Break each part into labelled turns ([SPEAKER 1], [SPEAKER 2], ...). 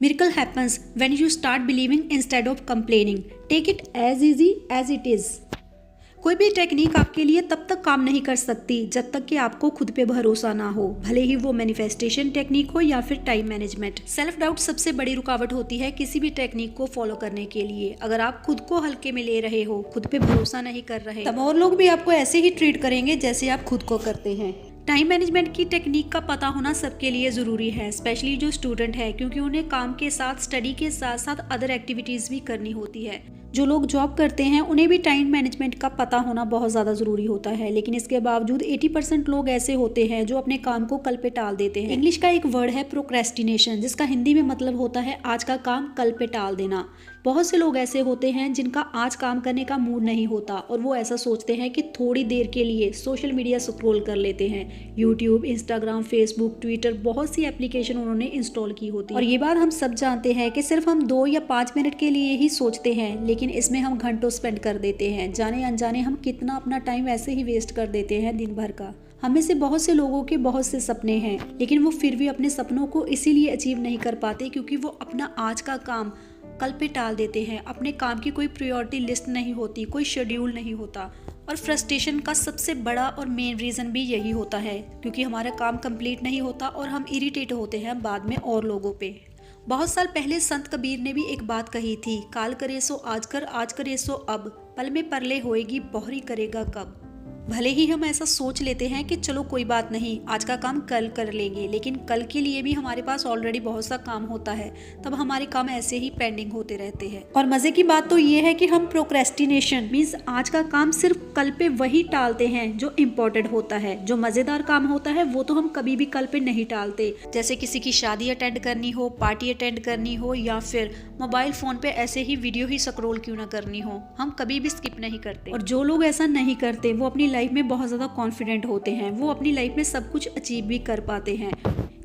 [SPEAKER 1] Miracle happens when you start believing instead of complaining. Take it as easy as it is. कोई भी technique आपके लिए तब तक काम नहीं कर सकती जब तक कि आपको खुद पे भरोसा ना हो, भले ही वो मैनिफेस्टेशन टेक्निक हो या फिर टाइम मैनेजमेंट। सेल्फ डाउट सबसे बड़ी रुकावट होती है किसी भी टेक्निक को फॉलो करने के लिए। अगर आप खुद को हल्के में ले रहे हो, खुद पे भरोसा नहीं कर रहे, तब और लोग भी आपको ऐसे ही ट्रीट करेंगे जैसे आप खुद को करते हैं। टाइम मैनेजमेंट की टेक्निक का पता होना सबके लिए ज़रूरी है, स्पेशली जो स्टूडेंट है, क्योंकि उन्हें काम के साथ, स्टडी के साथ साथ अदर एक्टिविटीज़ भी करनी होती है। जो लोग जॉब करते हैं उन्हें भी टाइम मैनेजमेंट का पता होना बहुत ज़्यादा ज़रूरी होता है, लेकिन इसके बावजूद 80% लोग ऐसे होते हैं जो अपने काम को कल पे टाल देते हैं। इंग्लिश का एक वर्ड है प्रोक्रेस्टिनेशन, जिसका हिंदी में मतलब होता है आज का काम कल पे टाल देना। बहुत से लोग ऐसे होते हैं जिनका आज काम करने का मूड नहीं होता और वो ऐसा सोचते हैं कि थोड़ी देर के लिए सोशल मीडिया स्क्रॉल कर लेते हैं। यूट्यूब, इंस्टाग्राम, फेसबुक, ट्विटर, बहुत सी एप्लीकेशन उन्होंने इंस्टॉल की होती है। और ये बात हम सब जानते हैं कि सिर्फ हम 2 या 5 मिनट के लिए ही सोचते हैं, लेकिन इसमें हम घंटों स्पेंड कर देते हैं। जाने अनजाने हम कितना अपना टाइम ऐसे ही वेस्ट कर देते हैं दिन भर का। हमें से बहुत से लोगों के बहुत से सपने हैं, लेकिन वो फिर भी अपने सपनों को इसीलिए अचीव नहीं कर पाते क्योंकि वो अपना आज का काम कल पे टाल देते हैं। अपने काम की कोई प्रायोरिटी लिस्ट नहीं होती, कोई शेड्यूल नहीं होता। और फ्रस्ट्रेशन का सबसे बड़ा और मेन रीज़न भी यही होता है, क्योंकि हमारा काम कंप्लीट नहीं होता और हम इरिटेट होते हैं बाद में और लोगों पे। बहुत साल पहले संत कबीर ने भी एक बात कही थी, काल करे सो आज कर, आज करे सो अब, पल में परले होएगी, बहुरी करेगा कब। भले ही हम ऐसा सोच लेते हैं कि चलो कोई बात नहीं, आज का काम कल कर लेंगे, लेकिन कल के लिए भी हमारे पास ऑलरेडी बहुत सा काम होता है, तब हमारे काम ऐसे ही पेंडिंग होते रहते हैं। और मजे की बात तो ये है कि हम प्रोक्रेस्टिनेशन मीन्स आज का काम सिर्फ कल पे वही टालते हैं जो इम्पोर्टेंट होता है। जो मजेदार काम होता है वो तो हम कभी भी कल पे नहीं टालते, जैसे किसी की शादी अटेंड करनी हो, पार्टी अटेंड करनी हो, या फिर मोबाइल फोन पे ऐसे ही वीडियो ही स्क्रॉल क्यों ना करनी हो, हम कभी भी स्किप नहीं करते। और जो लोग ऐसा नहीं करते वो अपनी लाइफ में बहुत ज़्यादा कॉन्फिडेंट होते हैं, वो अपनी लाइफ में सब कुछ अचीव भी कर पाते हैं,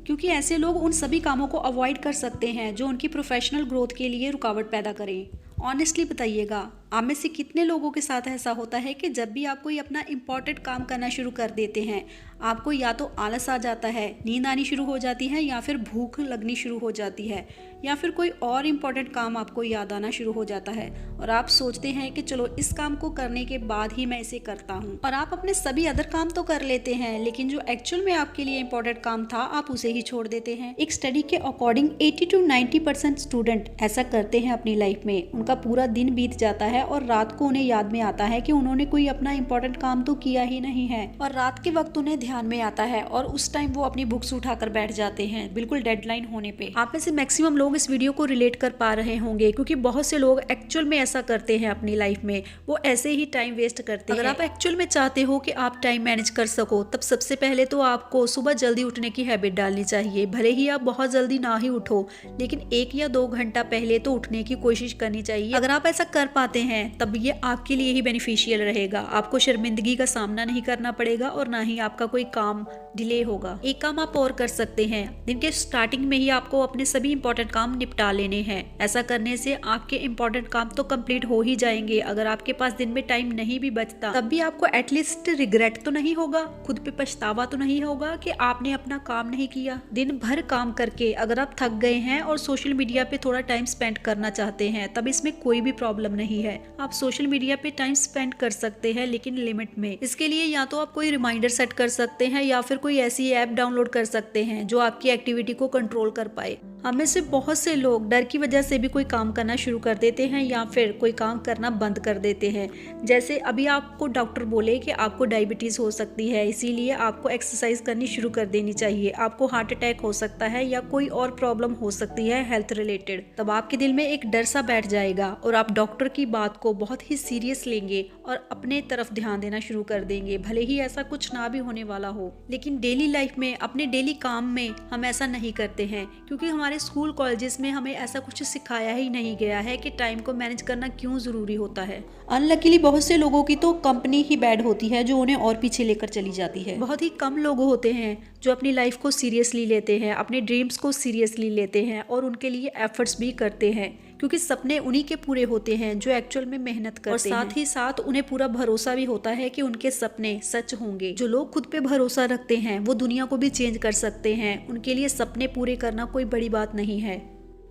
[SPEAKER 1] क्योंकि ऐसे लोग उन सभी कामों को अवॉइड कर सकते हैं जो उनकी प्रोफेशनल ग्रोथ के लिए रुकावट पैदा करें। ऑनेस्टली बताइएगा, आप में से कितने लोगों के साथ ऐसा होता है कि जब भी आप कोई अपना इंपॉर्टेंट काम करना शुरू कर देते हैं, आपको या तो आलस आ जाता है, नींद आनी शुरू हो जाती है, या फिर भूख लगनी शुरू हो जाती है, या फिर कोई और इम्पॉर्टेंट काम आपको याद आना शुरू हो जाता है और आप सोचते हैं कि चलो इस काम को करने के बाद ही मैं इसे करता हूँ। और आप अपने सभी अदर काम तो कर लेते हैं, लेकिन जो एक्चुअल में आपके लिए इम्पोर्टेंट काम था आप उसे ही छोड़ देते हैं। एक स्टडी के अकॉर्डिंग 80 to 90% स्टूडेंट ऐसा करते हैं अपनी लाइफ में। उनका पूरा दिन बीत जाता है और रात को उन्हें याद में आता है कि उन्होंने कोई अपना इम्पोर्टेंट काम तो किया ही नहीं है, और रात के वक्त उन्हें ध्यान में आता है और उस टाइम वो अपनी बुक्स उठाकर बैठ जाते हैं बिल्कुल डेडलाइन होने पे। आप में से मैक्सिमम लोग इस वीडियो को रिलेट कर पा रहे होंगे, क्योंकि बहुत से लोग एक्चुअल में ऐसा करते हैं अपनी लाइफ में, वो ऐसे ही टाइम वेस्ट करते हैं। अगर आप एक्चुअल में चाहते हो कि आप टाइम मैनेज कर सको, तब सबसे पहले तो आपको सुबह जल्दी उठने की हैबिट डालनी चाहिए। भले ही आप बहुत जल्दी ना ही उठो, लेकिन 1 या 2 घंटा पहले तो उठने की कोशिश करनी चाहिए। अगर आप ऐसा कर पाते हैं तब ये आपके लिए ही बेनिफिशियल रहेगा। आपको शर्मिंदगी का सामना नहीं करना पड़ेगा और ना ही आपका कोई काम डिले होगा। एक काम आप और कर सकते हैं, दिन के स्टार्टिंग में ही आपको अपने सभी इंपॉर्टेंट काम निपटा लेने हैं। ऐसा करने से आपके इंपॉर्टेंट काम तो कंप्लीट हो ही जाएंगे। अगर आपके पास दिन में टाइम नहीं भी बचता, तब भी आपको एटलीस्ट रिग्रेट तो नहीं होगा, खुद पे पछतावा तो नहीं होगा कि आपने अपना काम नहीं किया। दिन भर काम करके अगर आप थक गए हैं और सोशल मीडिया पे थोड़ा टाइम स्पेंड करना चाहते हैं, तब इसमें कोई भी प्रॉब्लम नहीं है। आप सोशल मीडिया पे टाइम स्पेंड कर सकते हैं, लेकिन लिमिट में। इसके लिए या तो आप कोई रिमाइंडर सेट कर सकते हैं या फिर कोई ऐसी ऐप डाउनलोड कर सकते हैं जो आपकी एक्टिविटी को कंट्रोल कर पाए। हमें से बहुत से लोग डर की वजह से भी कोई काम करना शुरू कर देते हैं या फिर कोई काम करना बंद कर देते हैं। जैसे अभी आपको डॉक्टर बोले कि आपको डायबिटीज़ हो सकती है, इसीलिए आपको एक्सरसाइज करनी शुरू कर देनी चाहिए, आपको हार्ट अटैक हो सकता है या कोई और प्रॉब्लम हो सकती है हेल्थ रिलेटेड, तब आपके दिल में एक डर सा बैठ जाएगा और आप डॉक्टर की बात को बहुत ही सीरियस लेंगे और अपने तरफ ध्यान देना शुरू कर देंगे, भले ही ऐसा कुछ ना भी होने वाला हो। लेकिन डेली लाइफ में, अपने डेली काम में हम ऐसा नहीं करते हैं, क्योंकि हमारे स्कूल कॉलेजेस में हमें ऐसा कुछ सिखाया ही नहीं गया है कि टाइम को मैनेज करना क्यों ज़रूरी होता है। अनलकीली बहुत से लोगों की तो कंपनी ही बैड होती है जो उन्हें और पीछे लेकर चली जाती है। बहुत ही कम लोग होते हैं जो अपनी लाइफ को सीरियसली लेते हैं, अपने ड्रीम्स को सीरियसली लेते हैं और उनके लिए एफर्ट्स भी करते हैं, क्योंकि सपने उन्हीं के पूरे होते हैं जो एक्चुअल में मेहनत करते हैं। और साथ ही साथ उन्हें पूरा भरोसा भी होता है कि उनके सपने सच होंगे। जो लोग खुद पे भरोसा रखते हैं वो दुनिया को भी चेंज कर सकते हैं। उनके लिए सपने पूरे करना कोई बड़ी बात नहीं है।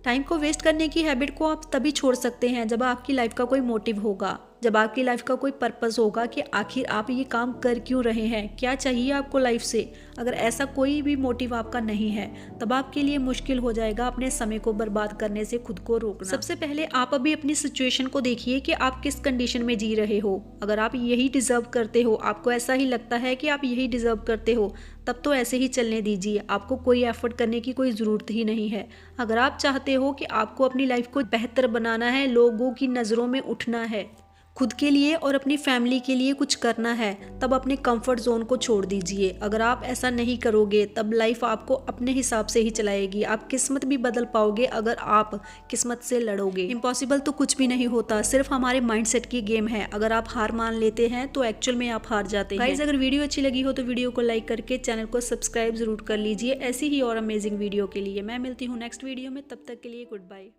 [SPEAKER 1] टाइम को वेस्ट करने की हैबिट को आप तभी छोड़ सकते हैं जब आपकी लाइफ का कोई मोटिव होगा, जब आपकी लाइफ का कोई पर्पस होगा कि आखिर आप ये काम कर क्यों रहे हैं, क्या चाहिए आपको लाइफ से। अगर ऐसा कोई भी मोटिव आपका नहीं है तब आपके लिए मुश्किल हो जाएगा अपने समय को बर्बाद करने से खुद को रोकना। सबसे पहले आप अभी अपनी सिचुएशन को देखिए कि आप किस कंडीशन में जी रहे हो। अगर आप यही डिजर्व करते हो, आपको ऐसा ही लगता है कि आप यही डिजर्व करते हो, तब तो ऐसे ही चलने दीजिए। आपको कोई एफर्ट करने की कोई ज़रूरत ही नहीं है। अगर आप चाहते हो कि आपको अपनी लाइफ को बेहतर बनाना है, लोगों की नज़रों में उठना है, खुद के लिए और अपनी फैमिली के लिए कुछ करना है, तब अपने कंफर्ट जोन को छोड़ दीजिए। अगर आप ऐसा नहीं करोगे तब लाइफ आपको अपने हिसाब से ही चलाएगी। आप किस्मत भी बदल पाओगे अगर आप किस्मत से लड़ोगे। इम्पॉसिबल तो कुछ भी नहीं होता, सिर्फ हमारे माइंडसेट की गेम है। अगर आप हार मान लेते हैं तो एक्चुअल में आप हार जाते हैं। गाइस, अगर वीडियो अच्छी लगी हो तो वीडियो को लाइक करके चैनल को सब्सक्राइब जरूर कर लीजिए ऐसी ही और अमेजिंग वीडियो के लिए। मैं मिलती हूँ नेक्स्ट वीडियो में, तब तक के लिए गुड बाय।